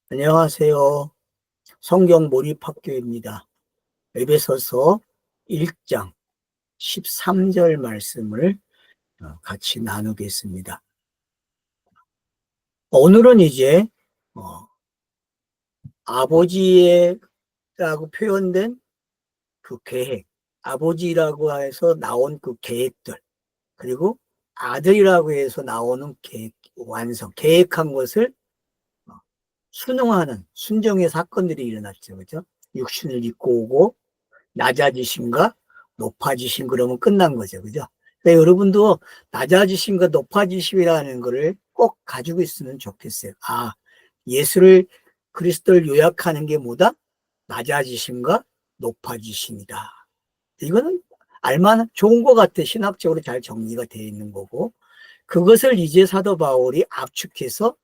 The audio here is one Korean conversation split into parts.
안녕하세요. 성경 몰입학교입니다. 에베소서 1장 13절 말씀을 같이 나누겠습니다. 오늘은 이제 아버지라고 표현된 그 계획, 아버지라고 해서 나온 그 계획들, 그리고 아들이라고 해서 나오는 계획, 완성, 계획한 것을 순응하는 순종의 사건들이 일어났죠. 그죠? 육신을 입고 오고 낮아지심과 높아지심, 그러면 끝난 거죠. 그죠? 그러니까 여러분도 낮아지심과 높아지심이라는 거를 꼭 가지고 있으면 좋겠어요. 아, 예수를, 그리스도를 요약하는 게 뭐다? 낮아지심과 높아지심이다. 이거는 알만한 좋은 것 같아. 신학적으로 잘 정리가 되어 있는 거고, 그것을 이제 사도 바울이 압축해서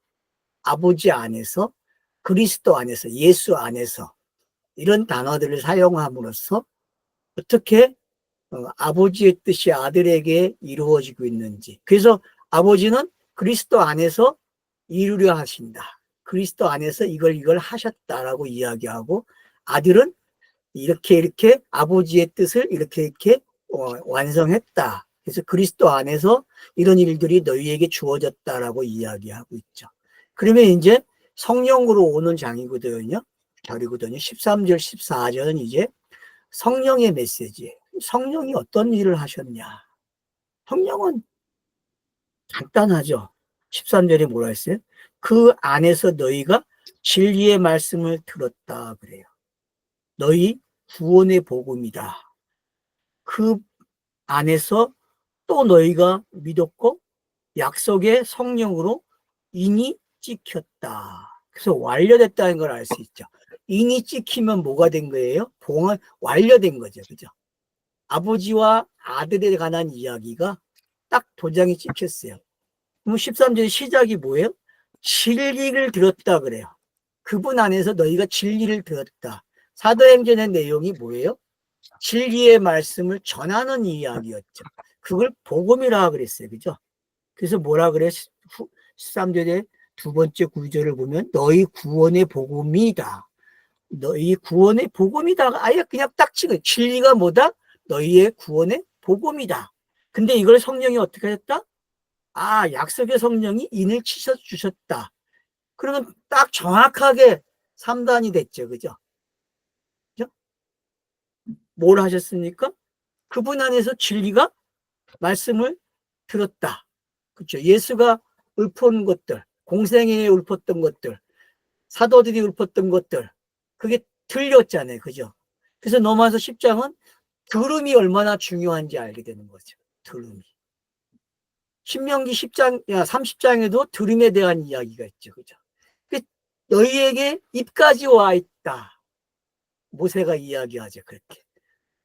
아버지 안에서, 그리스도 안에서, 예수 안에서 이런 단어들을 사용함으로써 어떻게 아버지의 뜻이 아들에게 이루어지고 있는지. 그래서 아버지는 그리스도 안에서 이루려 하신다. 그리스도 안에서 이걸 하셨다라고 이야기하고, 아들은 이렇게 아버지의 뜻을 이렇게 완성했다. 그래서 그리스도 안에서 이런 일들이 너희에게 주어졌다라고 이야기하고 있죠. 그러면 이제 성령으로 오는 장이거든요. 절이거든요. 13절, 14절은 이제 성령의 메시지예요. 성령이 어떤 일을 하셨냐? 성령은 간단하죠. 13절에 뭐라 했어요? 그 안에서 너희가 진리의 말씀을 들었다 그래요. 너희 구원의 복음이다. 그 안에서 또 너희가 믿었고 약속의 성령으로 인이 찍혔다. 그래서 완료됐다는 걸 알 수 있죠. 인이 찍히면 뭐가 된 거예요? 봉은 완료된 거죠. 그죠? 아버지와 아들에 관한 이야기가 딱 도장이 찍혔어요. 그럼 13절 시작이 뭐예요? 진리를 들었다 그래요. 그분 안에서 너희가 진리를 들었다. 사도행전의 내용이 뭐예요? 진리의 말씀을 전하는 이야기였죠. 그걸 복음이라 그랬어요. 그죠? 그래서 뭐라 그래? 13절의 두 번째 구절을 보면 너희 구원의 복음이다. 너희 구원의 복음이다. 아예 그냥 딱 찍어요. 진리가 뭐다? 너희의 구원의 복음이다. 근데 이걸 성령이 어떻게 했다? 아, 약속의 성령이 인을 치셔 주셨다. 그러면 딱 정확하게 3단이 됐죠. 그죠? 그죠? 뭘 하셨습니까? 그분 안에서 진리가 말씀을 들었다. 그렇죠. 예수가 읊은 것들, 공생애에 읊었던 것들, 사도들이 읊었던 것들, 그게 들렸잖아요. 그죠? 그래서 넘어서 10장은 들음이 얼마나 중요한지 알게 되는 거죠. 들음이. 신명기 10장, 30장에도 들음에 대한 이야기가 있죠. 그죠? 너희에게 입까지 와 있다. 모세가 이야기하죠. 그렇게.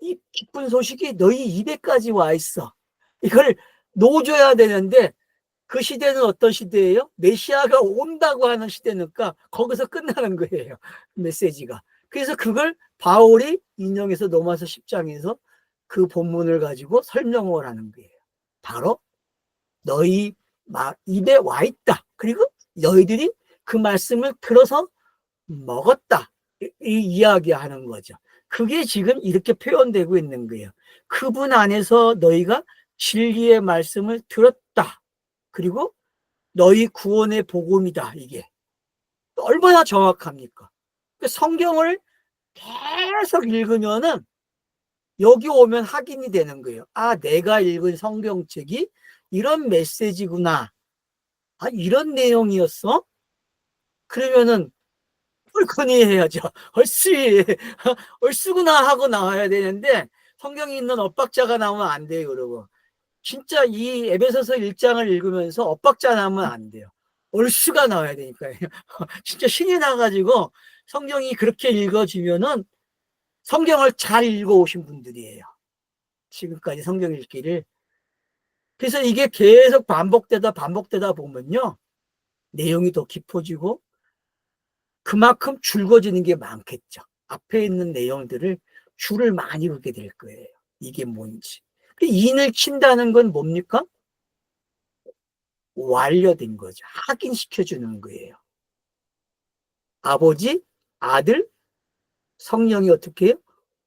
이 기쁜 소식이 너희 입에까지 와 있어. 이걸 놓아줘야 되는데 그 시대는 어떤 시대예요? 메시아가 온다고 하는 시대니까 거기서 끝나는 거예요. 메시지가. 그래서 그걸 바울이 인용해서 로마서 10장에서 그 본문을 가지고 설명을 하는 거예요. 바로 너희 입에 와 있다. 그리고 너희들이 그 말씀을 들어서 먹었다. 이 이야기하는 거죠. 그게 지금 이렇게 표현되고 있는 거예요. 그분 안에서 너희가 진리의 말씀을 들었다. 그리고 너희 구원의 복음이다. 이게 얼마나 정확합니까? 성경을 계속 읽으면은 여기 오면 확인이 되는 거예요. 아, 내가 읽은 성경책이 이런 메시지구나. 아, 이런 내용이었어? 그러면은 ful건이 해야죠. 얼쑤구나 하고 나와야 되는데 성경에 있는 엇박자가 나오면 안 돼요. 여러분. 진짜 이 에베소서 1장을 읽으면서 엇박자 나오면 안 돼요. 얼쑤가 나와야 되니까요. 진짜 신이 나가지고 성경이 그렇게 읽어지면은 성경을 잘 읽어오신 분들이에요. 지금까지 성경 읽기를. 그래서 이게 계속 반복되다 보면요. 내용이 더 깊어지고 그만큼 줄거지는 게 많겠죠. 앞에 있는 내용들을 줄을 많이 긋게 될 거예요. 이게 뭔지. 인을 친다는 건 뭡니까? 완료된 거죠. 확인시켜주는 거예요. 아버지, 아들, 성령이 어떻게 해요?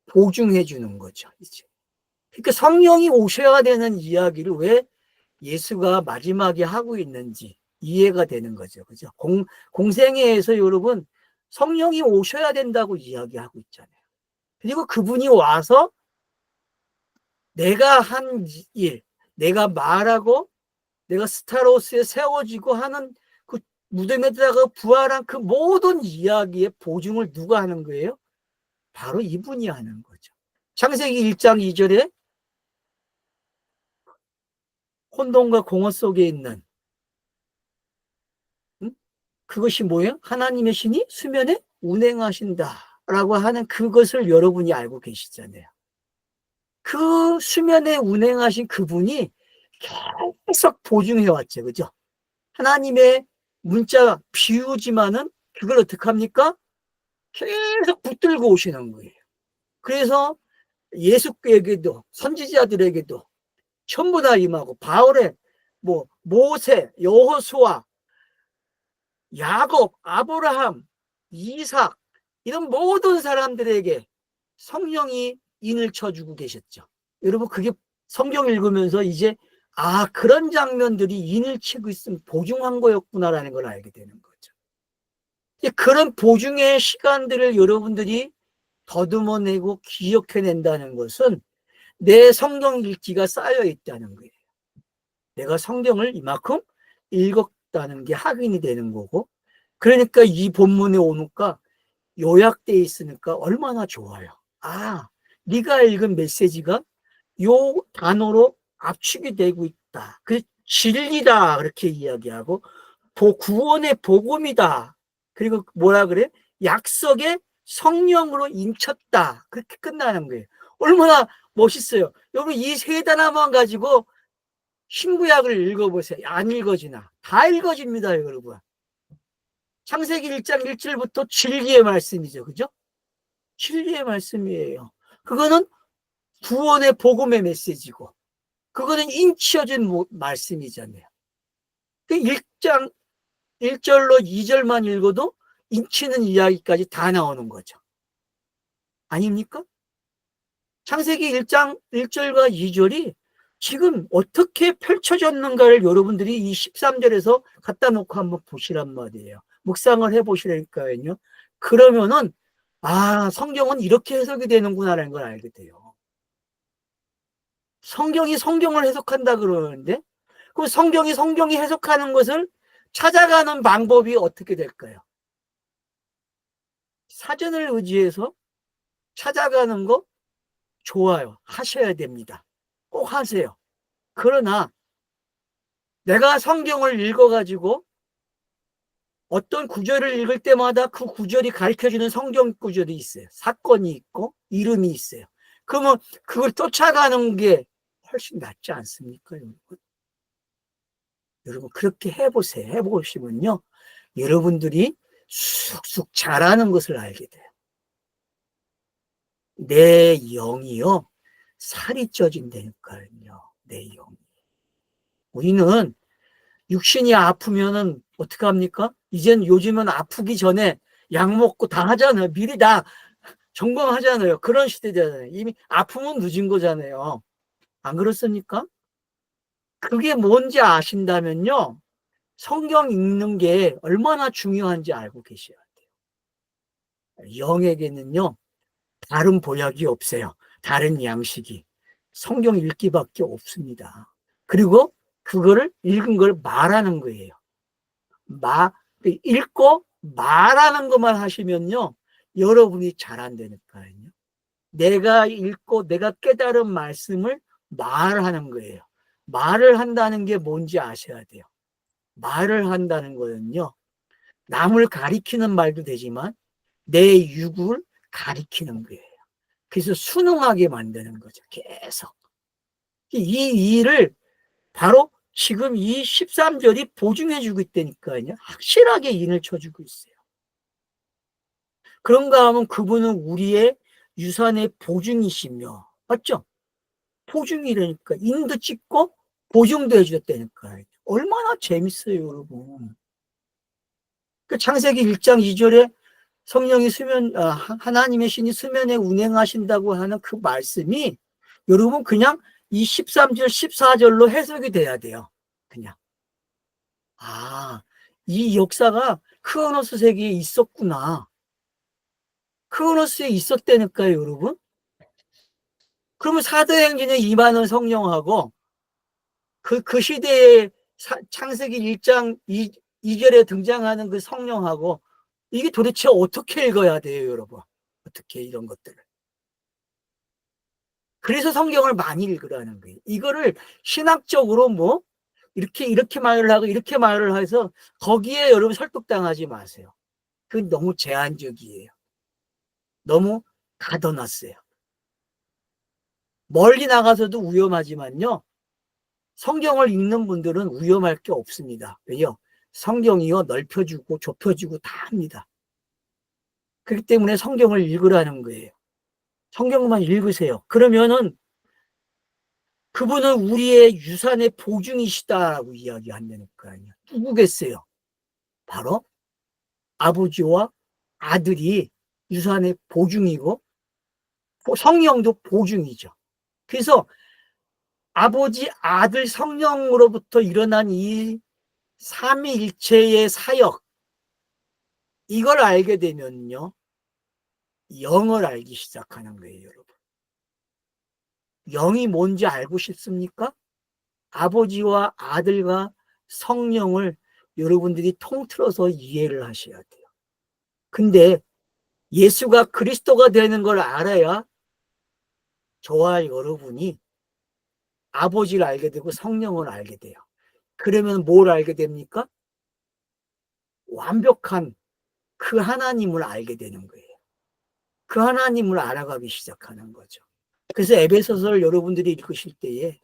보증해 주는 거죠. 이제. 그러니까 성령이 오셔야 되는 이야기를 왜 예수가 마지막에 하고 있는지 이해가 되는 거죠. 그죠? 공생애에서 여러분, 성령이 오셔야 된다고 이야기하고 있잖아요. 그리고 그분이 와서 내가 한 일, 내가 말하고 내가 스타로스에 세워지고 하는 그 무덤에다가 부활한 그 모든 이야기의 보증을 누가 하는 거예요? 바로 이분이 하는 거죠. 창세기 1장 2절에 혼돈과 공허 속에 있는 그것이 뭐예요? 하나님의 신이 수면에 운행하신다라고 하는 그것을 여러분이 알고 계시잖아요. 그 수면에 운행하신 그분이 계속 보증해 왔죠. 그죠? 하나님의 문자 비우지만은 그걸 어떻게 합니까? 계속 붙들고 오시는 거예요. 그래서 예수께에게도 선지자들에게도 전부 다 임하고 바울의 뭐 모세, 여호수아, 야곱, 아브라함, 이삭 이런 모든 사람들에게 성령이 인을 쳐주고 계셨죠. 여러분 그게 성경 읽으면서 이제 그런 장면들이 인을 치고 있으면 보증한 거였구나라는 걸 알게 되는 거죠. 그런 보증의 시간들을 여러분들이 더듬어내고 기억해낸다는 것은 내 성경 읽기가 쌓여 있다는 거예요. 내가 성경을 이만큼 읽었다는 게 확인이 되는 거고, 그러니까 이 본문에 오니까 요약되어 있으니까 얼마나 좋아요. 네가 읽은 메시지가 요 단어로 압축이 되고 있다. 그 진리다 그렇게 이야기하고 구원의 복음이다. 그리고 뭐라 그래? 약속의 성령으로 인쳤다. 그렇게 끝나는 거예요. 얼마나 멋있어요. 여러분 이 세 단어만 가지고 신구약을 읽어보세요. 안 읽어지나? 다 읽어집니다, 여러분. 창세기 1장 1절부터 진리의 말씀이죠. 그죠? 진리의 말씀이에요. 그거는 구원의 복음의 메시지고 그거는 인치어진 말씀이잖아요. 1장 1절로 2절만 읽어도 인치는 이야기까지 다 나오는 거죠. 아닙니까? 창세기 1장 1절과 2절이 지금 어떻게 펼쳐졌는가를 여러분들이 이 13절에서 갖다 놓고 한번 보시란 말이에요. 묵상을 해보시라니까요. 그러면은 성경은 이렇게 해석이 되는구나라는 걸 알게 돼요. 성경이 성경을 해석한다 그러는데 그 성경이 해석하는 것을 찾아가는 방법이 어떻게 될까요? 사전을 의지해서 찾아가는 거 좋아요. 하셔야 됩니다. 꼭 하세요. 그러나 내가 성경을 읽어가지고 어떤 구절을 읽을 때마다 그 구절이 가르쳐주는 성경 구절이 있어요. 사건이 있고 이름이 있어요. 그러면 그걸 쫓아가는 게 훨씬 낫지 않습니까? 여러분 그렇게 해보세요. 해보시면요. 여러분들이 쑥쑥 잘하는 것을 알게 돼요. 내 영이요. 살이 쪄진다니까요. 내 영이. 우리는 육신이 아프면은 어떡합니까? 이젠 요즘은 아프기 전에 약 먹고 다 하잖아요. 미리 다 점검하잖아요. 그런 시대잖아요. 이미 아프면 늦은 거잖아요. 안 그렇습니까? 그게 뭔지 아신다면요. 성경 읽는 게 얼마나 중요한지 알고 계셔야 돼요. 영에게는요. 다른 보약이 없어요. 다른 양식이. 성경 읽기밖에 없습니다. 그리고 그거를 읽은 걸 말하는 거예요. 읽고 말하는 것만 하시면요. 여러분이 잘한다니까요. 내가 읽고 내가 깨달은 말씀을 말하는 거예요. 말을 한다는 게 뭔지 아셔야 돼요. 말을 한다는 거는요. 남을 가리키는 말도 되지만 내 육을 가리키는 거예요. 그래서 순응하게 만드는 거죠. 계속. 이 일을 바로 지금 이 13절이 보증해주고 있다니까요. 확실하게 인을 쳐주고 있어요. 그런가 하면 그분은 우리의 유산의 보증이시며, 맞죠? 보증이라니까. 인도 찍고 보증도 해주셨다니까요. 얼마나 재밌어요, 여러분. 그 창세기 1장 2절에 성령이 하나님의 신이 수면에 운행하신다고 하는 그 말씀이 여러분 그냥 이 13절, 14절로 해석이 돼야 돼요. 그냥. 이 역사가 크로노스 세계에 있었구나. 크로노스에 있었다니까요, 여러분. 그러면 사도행전에 임하는 성령하고 그 시대에 창세기 1장 2절에 등장하는 그 성령하고 이게 도대체 어떻게 읽어야 돼요, 여러분? 어떻게 이런 것들을. 그래서 성경을 많이 읽으라는 거예요. 이거를 신학적으로 이렇게 말을 하고 이렇게 말을 해서 거기에 여러분 설득당하지 마세요. 그건 너무 제한적이에요. 너무 가둬놨어요. 멀리 나가서도 위험하지만요. 성경을 읽는 분들은 위험할 게 없습니다. 왜요? 성경이요 넓혀주고 좁혀주고 다 합니다. 그렇기 때문에 성경을 읽으라는 거예요. 성경만 읽으세요. 그러면은 그분은 우리의 유산의 보증이시다라고 이야기한다니까요. 누구겠어요? 바로 아버지와 아들이 유산의 보증이고 성령도 보증이죠. 그래서 아버지, 아들, 성령으로부터 일어난 이 삼위일체의 사역, 이걸 알게 되면요 영을 알기 시작하는 거예요, 여러분. 영이 뭔지 알고 싶습니까? 아버지와 아들과 성령을 여러분들이 통틀어서 이해를 하셔야 돼요. 근데 예수가 그리스도가 되는 걸 알아야 저와 여러분이 아버지를 알게 되고 성령을 알게 돼요. 그러면 뭘 알게 됩니까? 완벽한 그 하나님을 알게 되는 거예요. 그 하나님을 알아가기 시작하는 거죠. 그래서 에베소서를 여러분들이 읽으실 때에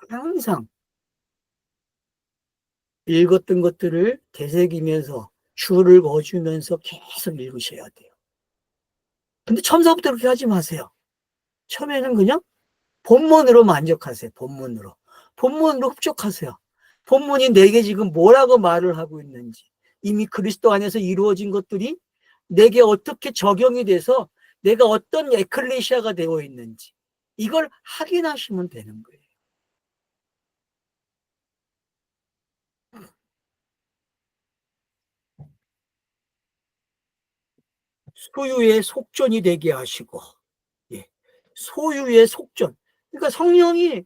항상 읽었던 것들을 되새기면서 줄을 그어주면서 계속 읽으셔야 돼요. 근데 처음부터 그렇게 하지 마세요. 처음에는 그냥 본문으로 만족하세요. 본문으로 흡족하세요. 본문이 내게 지금 뭐라고 말을 하고 있는지, 이미 그리스도 안에서 이루어진 것들이 내게 어떻게 적용이 돼서 내가 어떤 에클레시아가 되어 있는지 이걸 확인하시면 되는 거예요. 소유의 속전이 되게 하시고, 예, 소유의 속전. 그러니까 성령이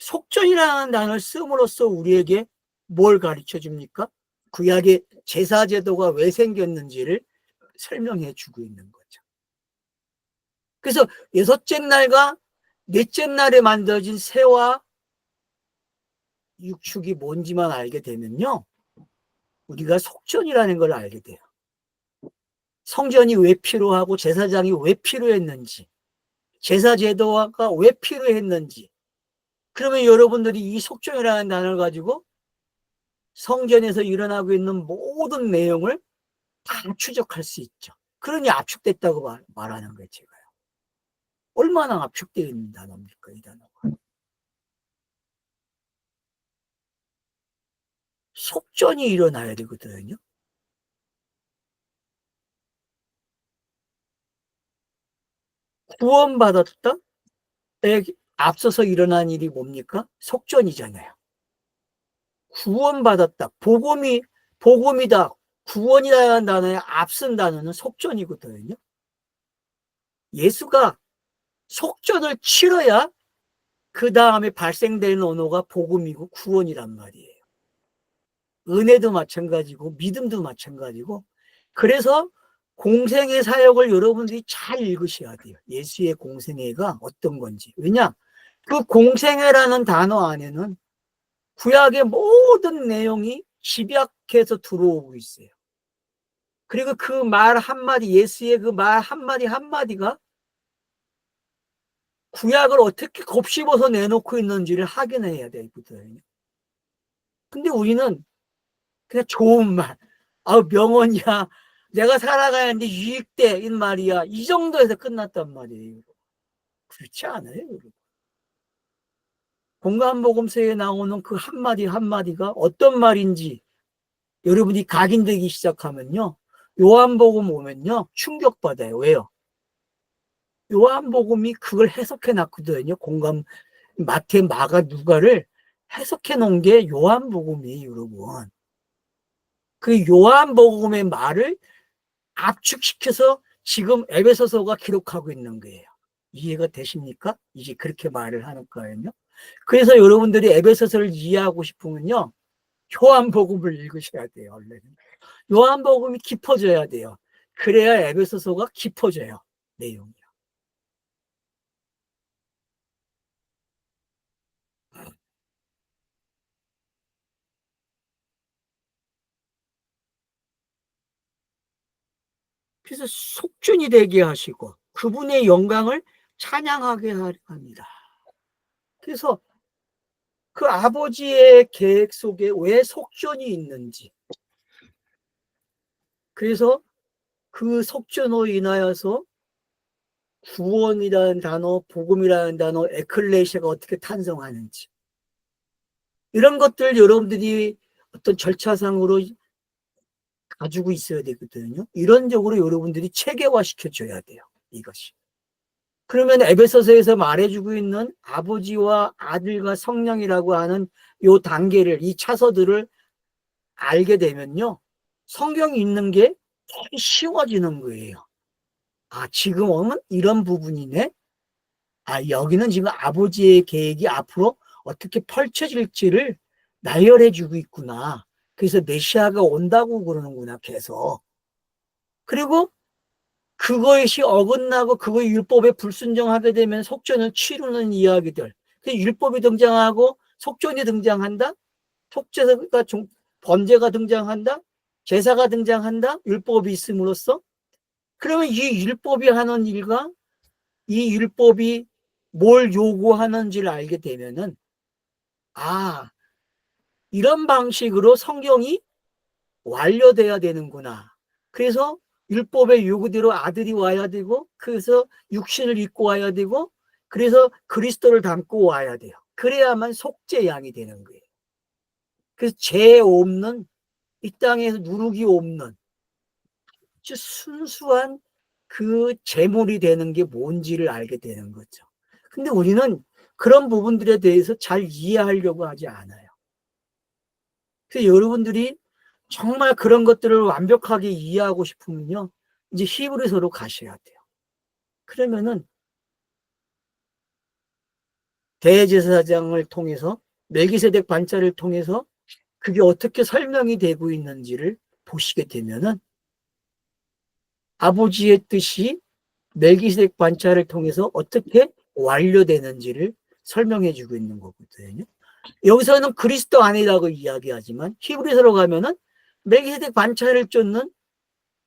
속전이라는 단어를 씀으로써 우리에게 뭘 가르쳐 줍니까? 구약의 제사제도가 왜 생겼는지를 설명해 주고 있는 거죠. 그래서 여섯째 날과 넷째 날에 만들어진 새와 육축이 뭔지만 알게 되면요, 우리가 속전이라는 걸 알게 돼요. 성전이 왜 필요하고 제사장이 왜 필요했는지, 제사제도가 왜 필요했는지. 그러면 여러분들이 이 속전이라는 단어를 가지고 성전에서 일어나고 있는 모든 내용을 다 추적할 수 있죠. 그러니 압축됐다고 말하는 거예요, 제가요. 얼마나 압축되어 있는 단어입니까, 이 단어가. 속전이 일어나야 되거든요. 구원받았다? 앞서서 일어난 일이 뭡니까? 속전이잖아요. 구원받았다. 복음이다. 구원이라는 단어에 앞선 단어는 속전이거든요. 예수가 속전을 치러야 그 다음에 발생되는 언어가 복음이고 구원이란 말이에요. 은혜도 마찬가지고 믿음도 마찬가지고. 그래서 공생의 사역을 여러분들이 잘 읽으셔야 돼요. 예수의 공생애가 어떤 건지. 왜냐? 그 공생애라는 단어 안에는 구약의 모든 내용이 집약해서 들어오고 있어요. 그리고 그 말 한마디, 예수의 그 말 한마디 한마디가 구약을 어떻게 곱씹어서 내놓고 있는지를 확인해야 되거든요. 근데 우리는 그냥 좋은 말, 명언이야, 내가 살아가는데 유익돼, 이 말이야, 이 정도에서 끝났단 말이에요. 그렇지 않아요, 여러분. 공간복음서에 나오는 그 한마디 한마디가 어떤 말인지 여러분이 각인되기 시작하면요, 요한복음 오면요, 충격받아요. 왜요? 요한복음이 그걸 해석해 놨거든요. 공감, 마태, 마가, 누가를 해석해 놓은 게 요한복음이에요, 여러분. 그 요한복음의 말을 압축시켜서 지금 에베소서가 기록하고 있는 거예요. 이해가 되십니까? 이제 그렇게 말을 하는 거예요. 그래서 여러분들이 에베소서를 이해하고 싶으면요, 요한복음을 읽으셔야 돼요. 원래는 요한복음이 깊어져야 돼요. 그래야 에베소서가 깊어져요, 내용이. 그래서 속전이 되게 하시고 그분의 영광을 찬양하게 합니다. 그래서 그 아버지의 계획 속에 왜 속전이 있는지, 그래서 그 속전으로 인하여서 구원이라는 단어, 복음이라는 단어, 에클레시아가 어떻게 탄생하는지, 이런 것들 여러분들이 어떤 절차상으로 가지고 있어야 되거든요. 이런적으로 여러분들이 체계화 시켜줘야 돼요, 이것이. 그러면 에베소서에서 말해주고 있는 아버지와 아들과 성령이라고 하는 요 단계를, 이 차서들을 알게 되면요, 성경이 있는 게 되게 쉬워지는 거예요. 아, 지금은 이런 부분이네. 아, 여기는 지금 아버지의 계획이 앞으로 어떻게 펼쳐질지를 나열해 주고 있구나. 그래서 메시아가 온다고 그러는구나, 계속. 그리고 그것이 어긋나고 그거의 율법에 불순종하게 되면 속전을 치르는 이야기들. 율법이 등장하고 속전이 등장한다. 속죄가 번제가 등장한다. 제사가 등장한다. 율법이 있음으로써. 그러면 이 율법이 하는 일과 이 율법이 뭘 요구하는지를 알게 되면은, 아, 이런 방식으로 성경이 완료돼야 되는구나. 그래서 율법의 요구대로 아들이 와야 되고, 그래서 육신을 입고 와야 되고, 그래서 그리스도를 담고 와야 돼요. 그래야만 속죄 양이 되는 거예요. 그래서 죄 없는, 이 땅에서 누룩이 없는 순수한 그 제물이 되는 게 뭔지를 알게 되는 거죠. 근데 우리는 그런 부분들에 대해서 잘 이해하려고 하지 않아요. 그래서 여러분들이 정말 그런 것들을 완벽하게 이해하고 싶으면요, 이제 히브리서로 가셔야 돼요. 그러면은 대제사장을 통해서, 멜기세덱 반차를 통해서 그게 어떻게 설명이 되고 있는지를 보시게 되면은 아버지의 뜻이 멜기세덱 반차를 통해서 어떻게 완료되는지를 설명해 주고 있는 거거든요. 여기서는 그리스도 아니라고 이야기하지만 히브리서로 가면은 멜기세덱 반차를 쫓는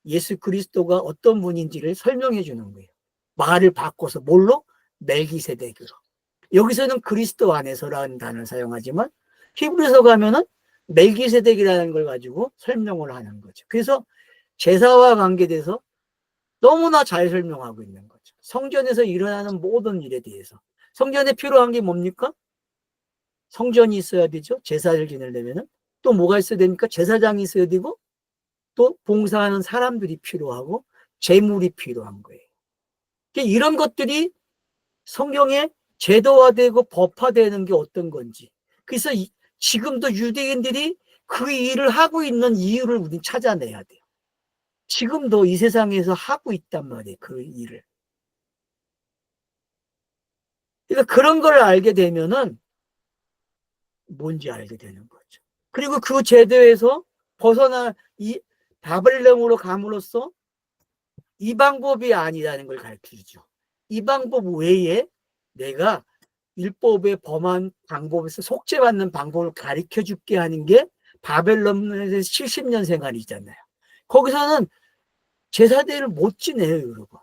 예수 그리스도가 어떤 분인지를 설명해 주는 거예요. 말을 바꿔서 뭘로? 멜기세덱으로. 여기서는 그리스도 안에서라는 단어를 사용하지만 히브리서 가면은 멜기세덱이라는 걸 가지고 설명을 하는 거죠. 그래서 제사와 관계돼서 너무나 잘 설명하고 있는 거죠. 성전에서 일어나는 모든 일에 대해서. 성전에 필요한 게 뭡니까? 성전이 있어야 되죠. 제사를 지내려면은. 또 뭐가 있어야 됩니까? 제사장이 있어야 되고, 또 봉사하는 사람들이 필요하고, 재물이 필요한 거예요. 이런 것들이 성경에 제도화되고 법화되는 게 어떤 건지. 그래서 지금도 유대인들이 그 일을 하고 있는 이유를 우리는 찾아내야 돼요. 지금도 이 세상에서 하고 있단 말이에요, 그 일을. 그러니까 그런 걸 알게 되면은 뭔지 알게 되는 거죠. 그리고 그 제도에서 벗어나 이 바벨론으로 감으로써 이 방법이 아니라는 걸 가르쳐주죠. 이 방법 외에 내가 율법의 범한 방법에서 속죄받는 방법을 가르쳐 줄게 하는 게 바벨론에서 70년 생활이잖아요. 거기서는 제사대를 못 지내요, 여러분.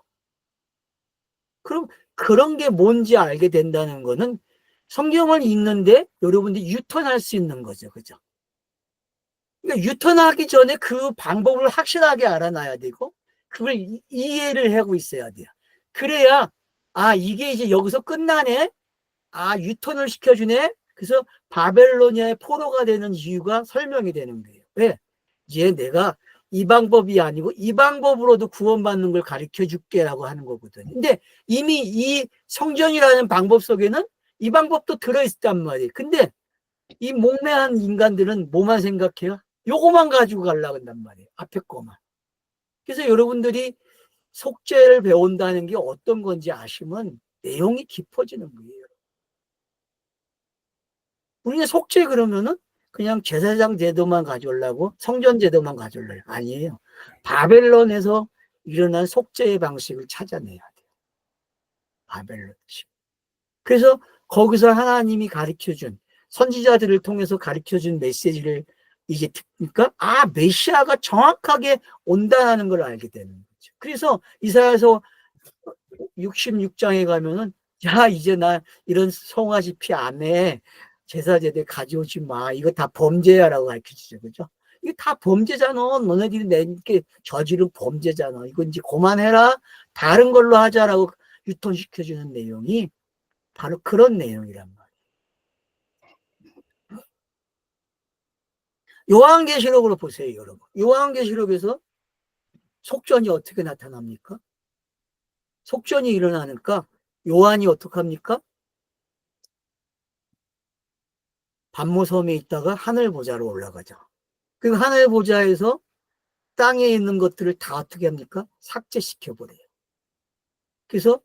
그럼 그런 게 뭔지 알게 된다는 거는 성경을 읽는데 여러분들이 유턴할 수 있는 거죠. 그죠? 그러니까 유턴하기 전에 그 방법을 확실하게 알아놔야 되고, 그걸 이해를 하고 있어야 돼요. 그래야, 아, 이게 이제 여기서 끝나네? 아, 유턴을 시켜주네? 그래서 바벨로니아의 포로가 되는 이유가 설명이 되는 거예요. 왜? 이제 내가 이 방법이 아니고 이 방법으로도 구원받는 걸 가르쳐 줄게라고 하는 거거든요. 근데 이미 이 성전이라는 방법 속에는 이 방법도 들어있단 말이에요. 근데 이 목매한 인간들은 뭐만 생각해요? 요거만 가지고 가려고 한단 말이에요. 앞에 거만. 그래서 여러분들이 속죄를 배운다는 게 어떤 건지 아시면 내용이 깊어지는 거예요. 우리는 속죄 그러면은 그냥 제사장 제도만 가져오려고 성전 제도만 가져오려고 아니에요. 바벨론에서 일어난 속죄의 방식을 찾아내야 돼요. 바벨론. 그래서 거기서 하나님이 가르쳐준 선지자들을 통해서 가르쳐준 메시지를 이제 듣니까 메시아가 정확하게 온다는 걸 알게 되는 거죠. 그래서 이사야서 66장에 가면은 이제 나 이런 송아지 안 해. 제사제대 가져오지 마. 이거 다 범죄야라고 가르쳐주죠. 그죠? 이게 다 범죄잖아. 너네들이 내게 저지른 범죄잖아. 이거 이제 그만해라. 다른 걸로 하자라고 유통시켜주는 내용이 바로 그런 내용이란 말이에요. 요한계시록으로 보세요, 여러분. 요한계시록에서 속전이 어떻게 나타납니까? 속전이 일어나니까 요한이 어떡합니까? 반모섬에 있다가 하늘보좌로 올라가죠. 그 하늘보좌에서 땅에 있는 것들을 다 어떻게 합니까? 삭제시켜버려요. 그래서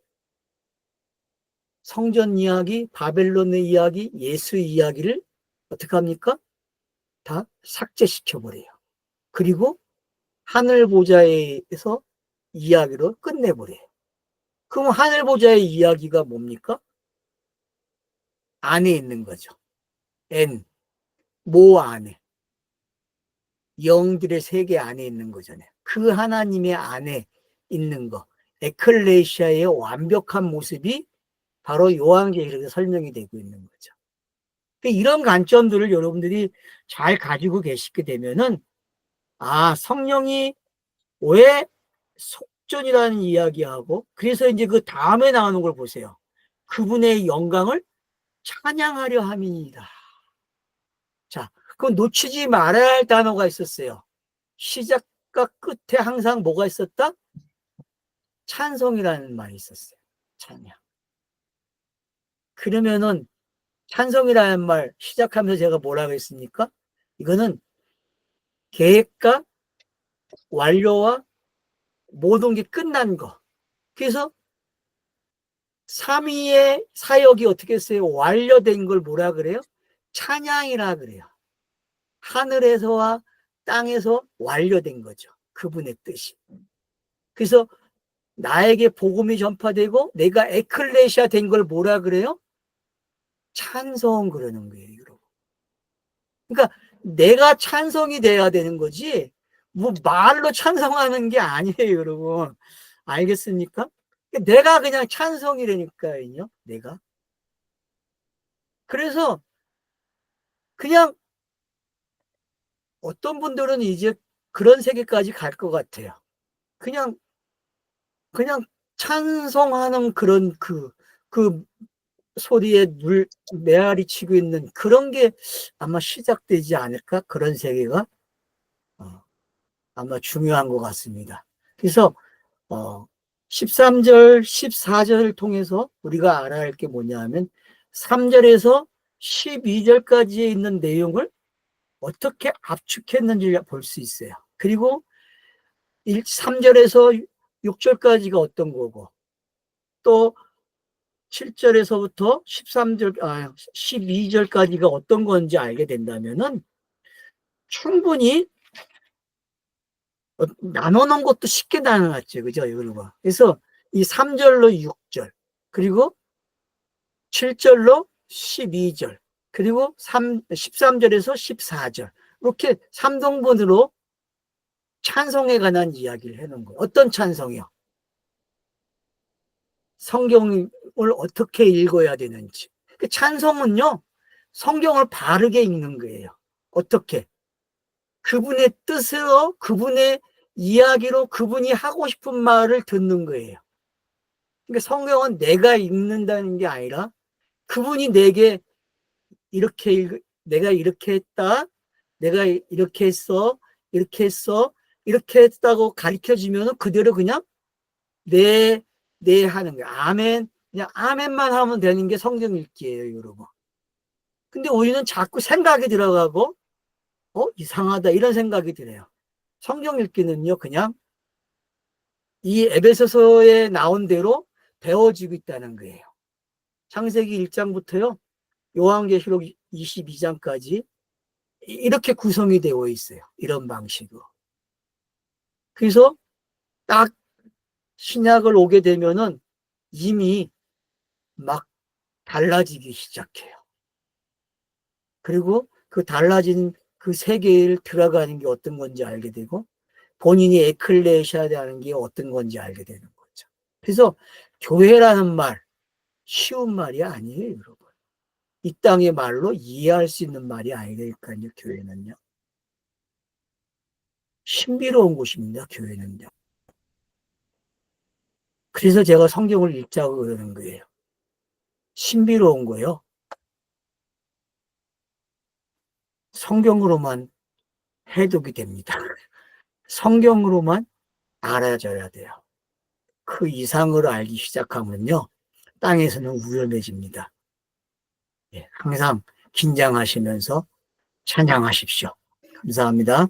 성전 이야기, 바벨론의 이야기, 예수 이야기를 어떻게 합니까? 다 삭제시켜버려요. 그리고 하늘보좌에서 이야기로 끝내버려요. 그럼 하늘보좌의 이야기가 뭡니까? 안에 있는 거죠. 모 안에. 영들의 세계 안에 있는 거잖아요. 그 하나님의 안에 있는 거. 에클레시아의 완벽한 모습이 바로 요한계시록에 설명이 되고 있는 거죠. 이런 관점들을 여러분들이 잘 가지고 계시게 되면은 성령이 왜 속전이라는 이야기하고 그래서 이제 그 다음에 나오는 걸 보세요. 그분의 영광을 찬양하려 함이니이다. 자, 그럼 놓치지 말아야 할 단어가 있었어요. 시작과 끝에 항상 뭐가 있었다? 찬송이라는 말이 있었어요. 찬양. 그러면은 찬송이라는 말 시작하면서 제가 뭐라고 했습니까? 이거는 계획과 완료와 모든 게 끝난 거. 그래서 삼위의 사역이 어떻게 했어요? 완료된 걸 뭐라 그래요? 찬양이라 그래요. 하늘에서와 땅에서 완료된 거죠. 그분의 뜻이. 그래서 나에게 복음이 전파되고 내가 에클레시아 된 걸 뭐라 그래요? 찬송 그러는 거예요, 여러분. 그러니까 내가 찬송이 돼야 되는 거지 뭐 말로 찬송하는 게 아니에요, 여러분. 알겠습니까? 내가 그냥 찬송이라니까요, 내가. 그래서 그냥 어떤 분들은 이제 그런 세계까지 갈 것 같아요. 그냥 찬송하는 그런 그 소리에 메아리 치고 있는 그런 게 아마 시작되지 않을까? 그런 세계가 아마 중요한 것 같습니다. 그래서 13절, 14절을 통해서 우리가 알아야 할 게 뭐냐면 3절에서 12절까지에 있는 내용을 어떻게 압축했는지 볼 수 있어요. 그리고 3절에서 6절까지가 어떤 거고 또 7절에서부터 12절까지가 어떤 건지 알게 된다면은 충분히 나눠놓은 것도 쉽게 나눠놨죠. 그죠? 여러분. 그래서 이 3절로 6절, 그리고 7절로 12절, 그리고 13절에서 14절. 이렇게 3등분으로 찬송에 관한 이야기를 해놓은 거예요. 어떤 찬송이요? 성경을 어떻게 읽어야 되는지. 그 찬송은요, 성경을 바르게 읽는 거예요. 어떻게? 그분의 뜻으로, 그분의 이야기로 그분이 하고 싶은 말을 듣는 거예요. 그러니까 성경은 내가 읽는다는 게 아니라 그분이 내게 내가 이렇게 했다, 내가 이렇게 했어, 이렇게 했어, 이렇게 했다고 가르쳐 주면 그대로 그냥 네, 네 하는 거예요. 아멘. 그냥 아멘만 하면 되는 게 성경 읽기예요, 여러분. 근데 우리는 자꾸 생각이 들어가고, 이상하다, 이런 생각이 들어요. 성경 읽기는요, 그냥 이 에베소서에 나온 대로 배워지고 있다는 거예요. 창세기 1장부터요, 요한계시록 22장까지 이렇게 구성이 되어 있어요. 이런 방식으로. 그래서 딱 신약을 오게 되면은 이미 막 달라지기 시작해요. 그리고 그 달라진 그 세계를 들어가는 게 어떤 건지 알게 되고, 본인이 에클레시아라는 게 어떤 건지 알게 되는 거죠. 그래서 교회라는 말, 쉬운 말이 아니에요, 여러분. 이 땅의 말로 이해할 수 있는 말이 아니니까요, 교회는요. 신비로운 곳입니다, 교회는요. 그래서 제가 성경을 읽자고 그러는 거예요. 신비로운 거요. 성경으로만 해독이 됩니다. 성경으로만 알아져야 돼요. 그 이상으로 알기 시작하면요, 땅에서는 위험해집니다. 예, 항상 긴장하시면서 찬양하십시오. 감사합니다.